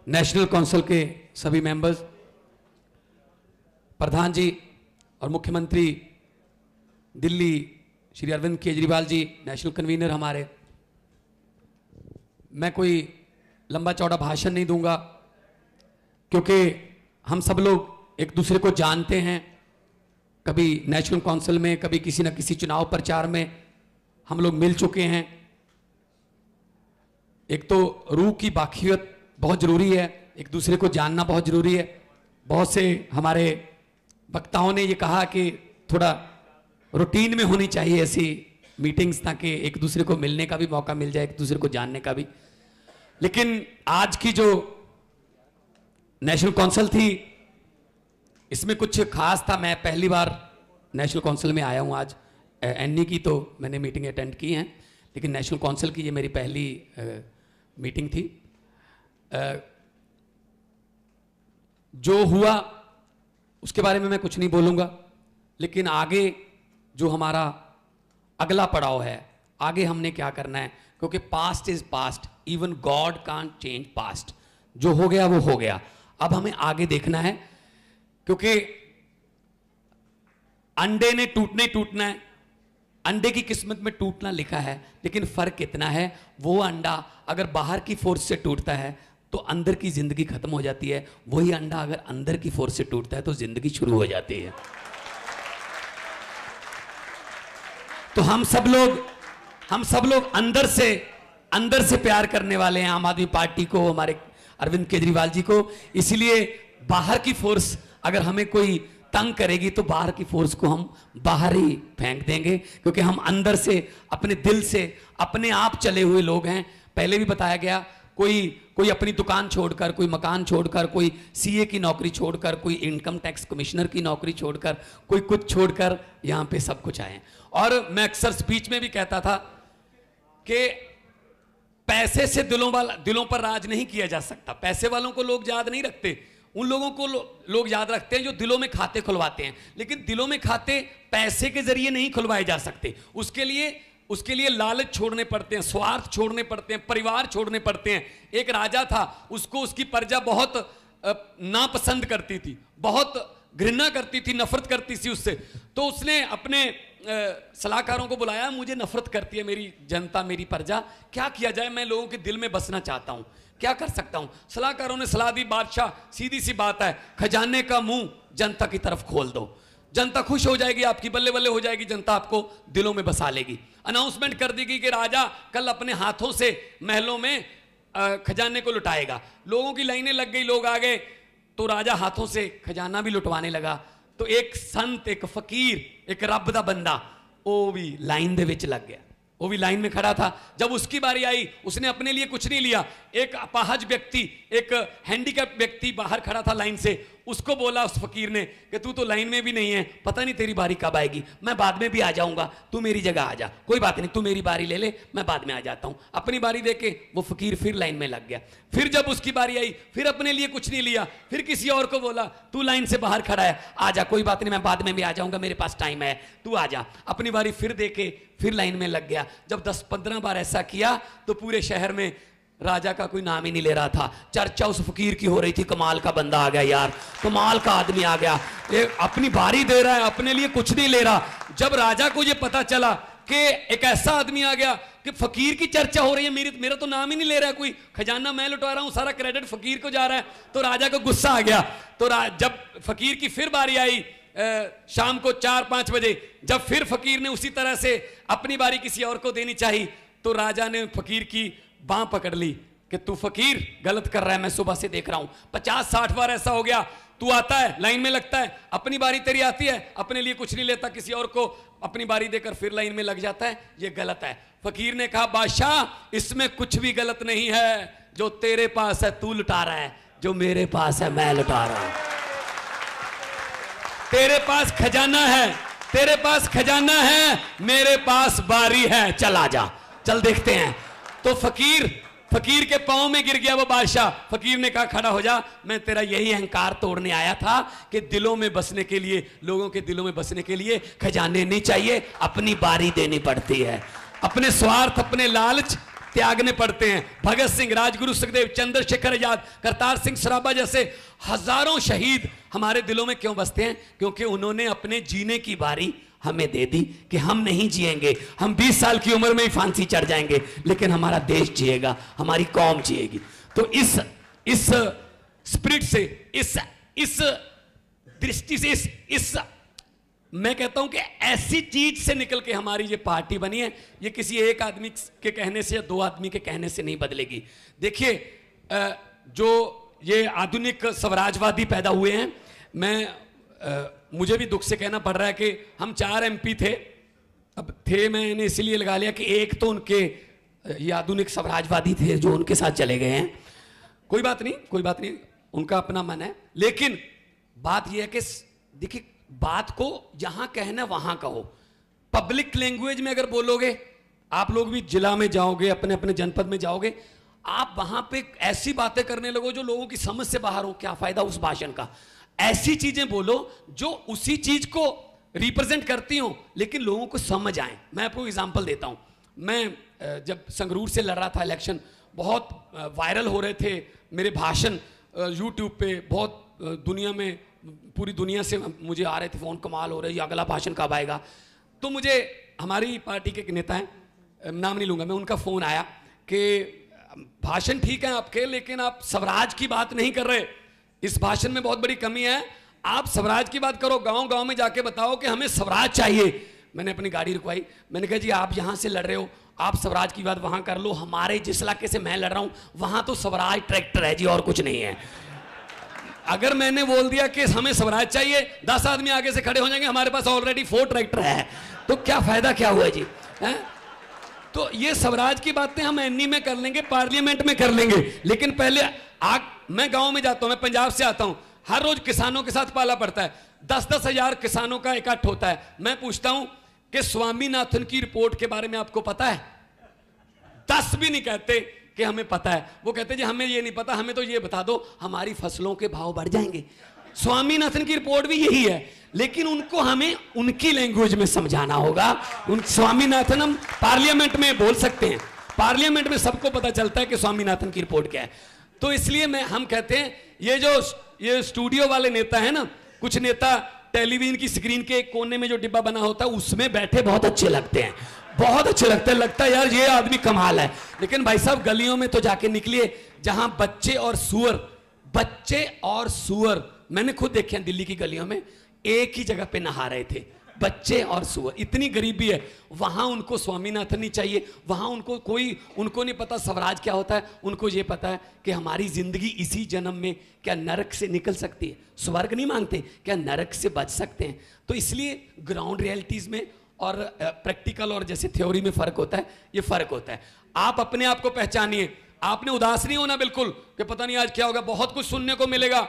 National council के सभी members, प्रधान जी और मुख्यमंत्री दिल्ली श्री अरविंद केजरीवाल जी, नेशनल कन्वीनर हमारे। मैं कोई लंबा चौड़ा भाषण नहीं दूंगा क्योंकि हम सब लोग एक दूसरे को जानते हैं। कभी नेशनल काउंसिल में, कभी किसी न किसी चुनाव प्रचार में हम लोग मिल चुके हैं। एक तो रूह की बाखियत बहुत जरूरी है, एक दूसरे को जानना बहुत जरूरी है। बहुत से हमारे वक्ताओं ने ये कहा कि थोड़ा रूटीन में होनी चाहिए ऐसी मीटिंग्स, ताकि एक दूसरे को मिलने का भी मौका मिल जाए, एक दूसरे को जानने का भी। लेकिन आज की जो नेशनल काउंसिल थी, इसमें कुछ खास था। मैं पहली बार नेशनल काउंसिल में आया हूं आज। एनई की तो मैंने मीटिंग अटेंड की हैं, लेकिन नेशनल काउंसिल की ये मेरी पहली मीटिंग थी। जो हुआ उसके बारे में मैं कुछ नहीं बोलूंगा, लेकिन आगे जो हमारा अगला पड़ाव है, आगे हमने क्या करना है, क्योंकि past is past, even God can't change past. जो हो गया वो हो गया, अब हमें आगे देखना है। क्योंकि अंडे ने टूटना ही टूटना है, अंडे की किस्मत में टूटना लिखा है, लेकिन फर्क इतना है, वो अंडा अगर बाहर की फोर्स से टूटता है तो अंदर की जिंदगी खत्म हो जाती है, वही अंडा अगर अंदर की फोर्स से टूटता है तो जिंदगी शुरू हो जाती है। तो हम सब लोग अंदर से प्यार करने वाले हैं आम आदमी पार्टी को, हमारे अरविंद केजरीवाल जी को। इसलिए बाहर की फोर्स अगर हमें कोई तंग करेगी तो बाहर की फोर्स को हम बाहर ही फेंक देंगे, क्योंकि हम अंदर से, अपने दिल से, अपने आप चले हुए लोग हैं। पहले भी बताया गया, कोई अपनी दुकान छोड़कर, कोई मकान छोड़कर, कोई सीए की नौकरी छोड़कर, कोई इनकम टैक्स कमिश्नर की नौकरी छोड़कर, कोई कुछ छोड़कर यहां पे सब कुछ आए। और मैं अक्सर स्पीच में भी कहता था कि पैसे से दिलों पर राज नहीं किया जा सकता। पैसे वालों को लोग याद नहीं रखते, उन लोगों को लोग याद रखते हैं जो दिलों में खाते खुलवाते हैं। लेकिन दिलों में खाते पैसे के जरिए नहीं खुलवाए जा सकते। उसके लिए लालच छोड़ने पड़ते हैं, स्वार्थ छोड़ने पड़ते हैं, परिवार छोड़ने पड़ते हैं। एक राजा था, उसको उसकी प्रजा बहुत नापसंद करती थी, बहुत घृणा करती थी, नफरत करती थी उससे। तो उसने अपने सलाहकारों को बुलाया, मुझे नफरत करती है मेरी जनता, मेरी प्रजा, क्या किया जाए, मैं लोगों के दिल में बसना चाहता हूं, क्या कर सकता हूं। सलाहकारों ने सलाह दी, बादशाह सीधी सी बात है, खजाने का मुंह जनता की तरफ खोल दो, जनता खुश हो जाएगी, आपकी बल्ले बल्ले हो जाएगी, जनता आपको दिलों में बसा लेगी। अनाउंसमेंट कर दी गई कि राजा कल अपने हाथों से महलों में खजाने को लुटाएगा। लोगों की लाइनें लग गई, लोग आ गए, तो राजा हाथों से खजाना भी लुटवाने लगा। तो एक संत, एक फकीर, एक रब दा बंदा, वो भी लाइन दे विच लग गया, वो भी लाइन में खड़ा था। जब उसकी बारी आई, उसने अपने लिए कुछ नहीं लिया। एक अपाहज व्यक्ति, एक हैंडीकैप व्यक्ति बाहर खड़ा था लाइन से, उसको बोला उस फकीर ने कि तू तो लाइन में भी नहीं है, पता नहीं तेरी बारी कब आएगी, मैं बाद में भी आ जाऊंगा, तू मेरी जगह आ जा, कोई बात नहीं, तू मेरी बारी ले ले, मैं बाद में आ जाता हूं। अपनी बारी देके वो फकीर फिर लाइन में लग गया। फिर जब उसकी बारी आई, फिर अपने लिए कुछ नहीं लिया, फिर किसी और को बोला तू लाइन से बाहर खड़ा है, आ जा, कोई बात नहीं, मैं बाद में भी आ जाऊंगा, मेरे पास टाइम है, तू आ जा। अपनी बारी फिर देके फिर लाइन में लग गया। जब 10-15 बार ऐसा किया तो पूरे शहर में राजा का कोई नाम ही नहीं ले रहा था। चर्चा उस फकीर की हो रही थी, कमाल का बंदा आ गया यार, कमाल का आदमी आ गया, ये अपनी बारी दे रहा है, अपने लिए कुछ नहीं ले रहा। जब राजा को ये पता चला कि एक ऐसा आदमी आ गया कि फकीर की चर्चा हो रही है, मेरा तो नाम ही नहीं ले रहा है कोई, खजाना मैं लुटा रहा हूं, सारा क्रेडिट फकीर को जा रहा है, तो राजा को गुस्सा आ गया। तो जब फकीर की फिर बारी आई, शाम को 4-5 बजे, जब फिर फकीर ने उसी तरह से अपनी बारी किसी और को देनी चाहिए, तो राजा ने फकीर की बांह पकड़ ली कि तू फकीर गलत कर रहा है, मैं सुबह से देख रहा हूं, 50-60 बार ऐसा हो गया, तू आता है लाइन में लगता है, अपनी बारी तेरी आती है, अपने लिए कुछ नहीं लेता, किसी और को अपनी बारी देकर फिर लाइन में लग जाता है, ये गलत है। फकीर ने कहा, बादशाह इसमें कुछ भी गलत नहीं है, जो तेरे पास है तू लुटा रहा है, जो मेरे पास है मैं लुटा रहा हूं। तेरे पास खजाना है, तेरे पास खजाना है, मेरे पास बारी है, चल आ जा, चल देखते हैं। तो फकीर के पांव में गिर गया वो बादशाह। फकीर ने कहा, खड़ा हो जा, मैं तेरा यही अहंकार तोड़ने आया था कि दिलों में बसने के लिए, लोगों के दिलों में बसने के लिए खजाने नहीं चाहिए, अपनी बारी देनी पड़ती है। अपने स्वार्थ, अपने लालच, त्यागने पड़ते हैं। भगत सिंह, राजगुरु सुखदेव, चंद्रशेखर आजाद, करतार सिंह सराभा जैसे हजारों शहीद हमारे दिलों में क्यों बसते हैं? क्योंकि उन्होंने अपने जीने की बारी हमें दे दी कि हम नहीं जिएंगे, हम 20 साल की उम्र में ही फांसी चढ़ जाएंगे, लेकिन हमारा देश जिएगा, हमारी कौम जिएगी। तो इस स्पिरिट से, इस दृष्टि से, इस मैं कहता हूं कि ऐसी चीज से निकल के हमारी ये पार्टी बनी है। ये किसी एक आदमी के कहने से या दो आदमी के कहने से नहीं बदलेगी। देखिए, जो ये आधुनिक स्वराजवादी पैदा हुए हैं, मुझे भी दुख से कहना पड़ रहा है कि हम 4 MP थे। अब थे मैंने इसलिए लगा लिया कि एक तो उनके ये आधुनिक स्वराजवादी थे जो उनके साथ चले गए हैं। कोई बात नहीं, कोई बात नहीं, उनका अपना मन है। लेकिन बात यह है कि देखिए, बात को जहां कहना वहां कहो। पब्लिक लैंग्वेज में अगर बोलोगे, आप लोग भी जिला में जाओगे, अपने अपने जनपद में जाओगे, आप वहां पे ऐसी बातें करने लगो जो लोगों की समझ से बाहर हो, क्या फायदा उस भाषण का? ऐसी चीजें बोलो जो उसी चीज को रिप्रेजेंट करती हो लेकिन लोगों को समझ आए। मैं आपको एग्जांपल देता हूं। मैं जब संगरूर से लड़ रहा था इलेक्शन, बहुत वायरल हो रहे थे मेरे भाषण यूट्यूब पे, बहुत दुनिया में, पूरी दुनिया से मुझे आ रहे थे फोन, कमाल हो रहा है, ये अगला भाषण कब आएगा। तो मुझे हमारी पार्टी के एक नेता हैं, नाम नहीं लूंगा मैं, उनका फोन आया कि भाषण ठीक है आपके, लेकिन आप स्वराज की बात नहीं कर रहे, इस भाषण में बहुत बड़ी कमी है, आप स्वराज की बात करो, गांव गांव में जाके बताओ कि हमें स्वराज चाहिए। मैंने अपनी गाड़ी रुकवाई, मैंने कहा जी आप यहां से लड़ रहे हो, आप स्वराज की बात वहां कर लो, हमारे जिस इलाके से मैं लड़ रहा हूं वहां तो स्वराज ट्रैक्टर है जी, और कुछ नहीं है। अगर मैंने बोल दिया कि हमें स्वराज चाहिए, 10 आदमी आगे से खड़े हो जाएंगे, हमारे पास ऑलरेडी 4 ट्रैक्टर है, तो क्या फायदा क्या हुआ जी? है? तो ये स्वराज की बातें हम एनी में कर लेंगे, पार्लियामेंट में कर लेंगे, लेकिन पहले मैं गांव में जाता हूं, मैं पंजाब से आता हूं, हर रोज किसानों के साथ पाला पड़ता है, 10-10 हजार किसानों का इकट्ठ होता है। मैं पूछता हूं कि स्वामीनाथन की रिपोर्ट के बारे में आपको पता है? 10 भी नहीं कहते कि हमें पता है, वो कहते जी हमें ये नहीं पता, हमें तो ये बता दो हमारी फसलों के भाव बढ़ जाएंगे। स्वामीनाथन की रिपोर्ट भी यही है, लेकिन उनको हमें उनकी लैंग्वेज में समझाना होगा। स्वामीनाथन हम पार्लियामेंट में बोल सकते हैं, पार्लियामेंट में सबको पता चलता है कि स्वामीनाथन की रिपोर्ट क्या है। तो इसलिए हम कहते हैं, ये स्टूडियो वाले नेता है ना, कुछ नेता टेलीविजन की स्क्रीन के एक कोने में जो डिब्बा बना होता है उसमें बैठे बहुत अच्छे लगते हैं, बहुत अच्छे लगता है यार ये आदमी कमाल है। लेकिन भाई साहब गलियों में तो जाके निकलिए जहां बच्चे और सुअर मैंने खुद देखे हैं दिल्ली की गलियों में, एक ही जगह पे नहा रहे थे, बच्चे और सुअर। इतनी गरीबी है वहां, उनको स्वामीनाथन नहीं चाहिए, वहां उनको नहीं पता स्वराज क्या होता है, उनको ये पता है कि हमारी जिंदगी इसी जन्म में क्या नरक से निकल सकती है, स्वर्ग नहीं मांगते, क्या नरक से बच सकते हैं। तो इसलिए ग्राउंड रियलिटीज में और प्रैक्टिकल और जैसे थ्योरी में फर्क होता है, ये फर्क होता है। आप अपने आप को पहचानिए, आपने उदास नहीं होना बिल्कुल कि पता नहीं आज क्या होगा, बहुत कुछ सुनने को मिलेगा।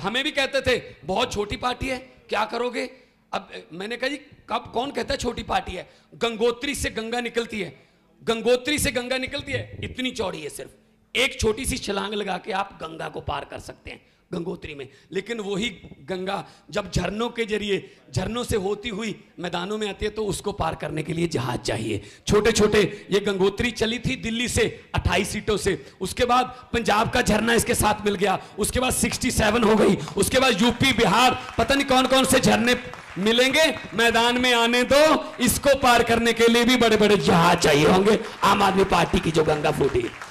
हमें भी कहते थे बहुत छोटी पार्टी है, क्या करोगे? अब मैंने कहा जी कब, कौन कहता है छोटी पार्टी है? गंगोत्री से गंगा निकलती है, गंगोत्री से गंगा निकलती है, इतनी चौड़ी है, सिर्फ एक छोटी सी छलांग लगा के आप गंगा को पार कर सकते हैं गंगोत्री में। लेकिन वही गंगा जब झरनों के जरिए, झरनों से होती हुई मैदानों में आती है, तो उसको पार करने के लिए जहाज चाहिए। छोटे छोटे ये गंगोत्री चली थी दिल्ली से 28 सीटों से, उसके बाद पंजाब का झरना इसके साथ मिल गया, उसके बाद 67 हो गई, उसके बाद यूपी बिहार पता नहीं कौन कौन से झरने मिलेंगे। मैदान में आने दो, इसको पार करने के लिए भी बड़े बड़े जहाज चाहिए होंगे। आम आदमी पार्टी की जो गंगा फूटी है।